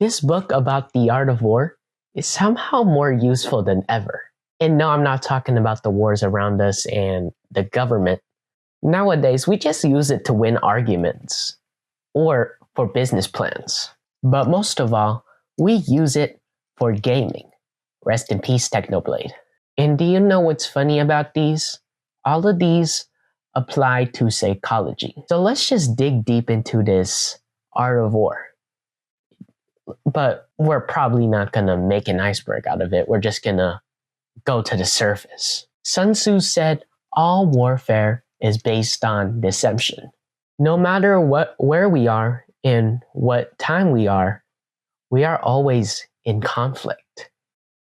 This book about the art of war is somehow more useful than ever. And no, I'm not talking about the wars around us and the government. Nowadays, we just use it to win arguments or for business plans. But most of all, we use it for gaming. Rest in peace, Technoblade. And do you know what's funny about these? All of these apply to psychology. So let's just dig deep into this art of war. But we're probably not going to make an iceberg out of it. We're just going to go to the surface. Sun Tzu said, all warfare is based on deception. No matter where we are and what time we are always in conflict.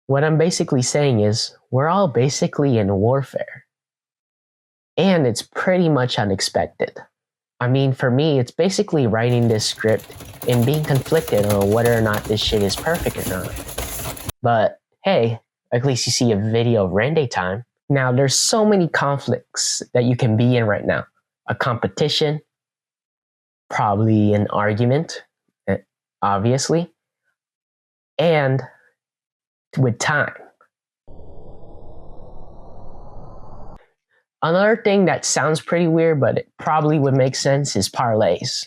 What I'm basically saying is we're all basically in warfare. And it's pretty much unexpected. I mean, for me, it's basically writing this script and being conflicted on whether or not this shit is perfect or not. But hey, at least you see a video of Rende time. Now, there's so many conflicts that you can be in right now. A competition, probably an argument, obviously, and with time. Another thing that sounds pretty weird, but it probably would make sense, is parlays.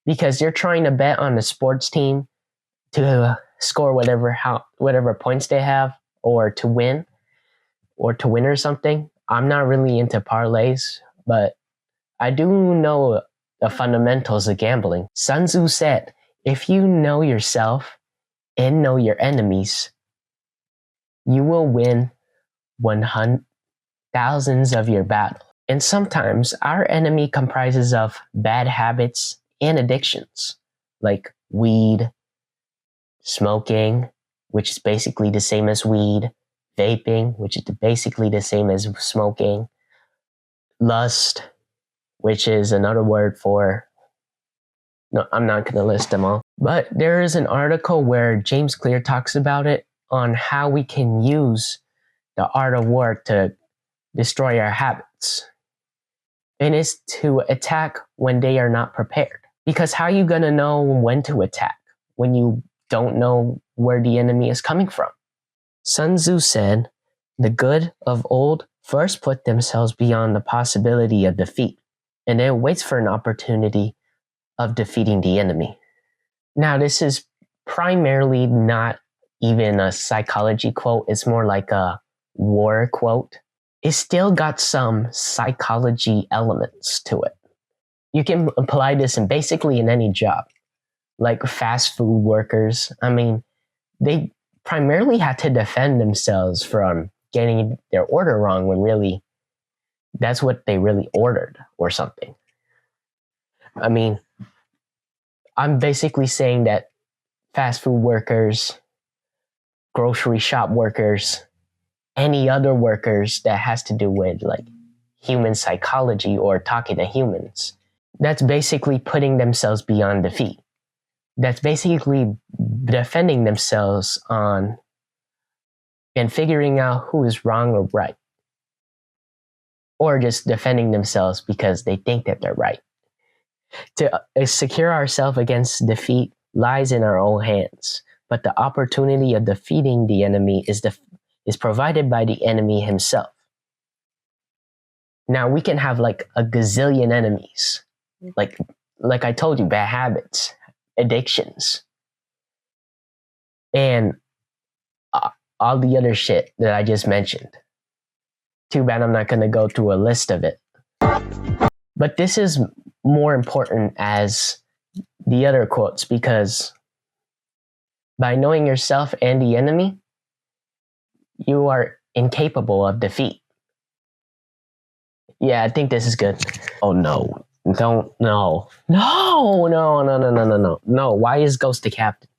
Because you're trying to bet on the sports team to score whatever points they have, or to win or something. I'm not really into parlays, but I do know the fundamentals of gambling. Sun Tzu said, if you know yourself and know your enemies, you will win thousands of your battle. And sometimes our enemy comprises of bad habits and addictions, like weed, smoking, which is basically the same as weed, vaping, which is basically the same as smoking, lust, which is another word for, no, I'm not going to list them all. But there is an article where James Clear talks about it on how we can use the art of war to destroy our habits. And it's to attack when they are not prepared. Because how are you going to know when to attack when you don't know where the enemy is coming from? Sun Tzu said, the good of old first put themselves beyond the possibility of defeat, and then waits for an opportunity of defeating the enemy. Now, this is primarily not even a psychology quote. It's more like a war quote. It still got some psychology elements to it. You can apply this in basically in any job, like fast food workers. I mean, they primarily had to defend themselves from getting their order wrong when really that's what they really ordered or something. I mean, I'm basically saying that fast food workers, grocery shop workers, any other workers that has to do with like human psychology or talking to humans, that's basically putting themselves beyond defeat. That's basically defending themselves on and figuring out who is wrong or right. Or just defending themselves because they think that they're right. To secure ourselves against defeat lies in our own hands, but the opportunity of defeating the enemy is provided by the enemy himself. Now, we can have like a gazillion enemies. Like I told you, bad habits, addictions, and all the other shit that I just mentioned. Too bad I'm not going to go through a list of it. But this is more important as the other quotes, because by knowing yourself and the enemy, you are incapable of defeat. Yeah, I think this is good. Oh no. No. Why is Ghost the captain?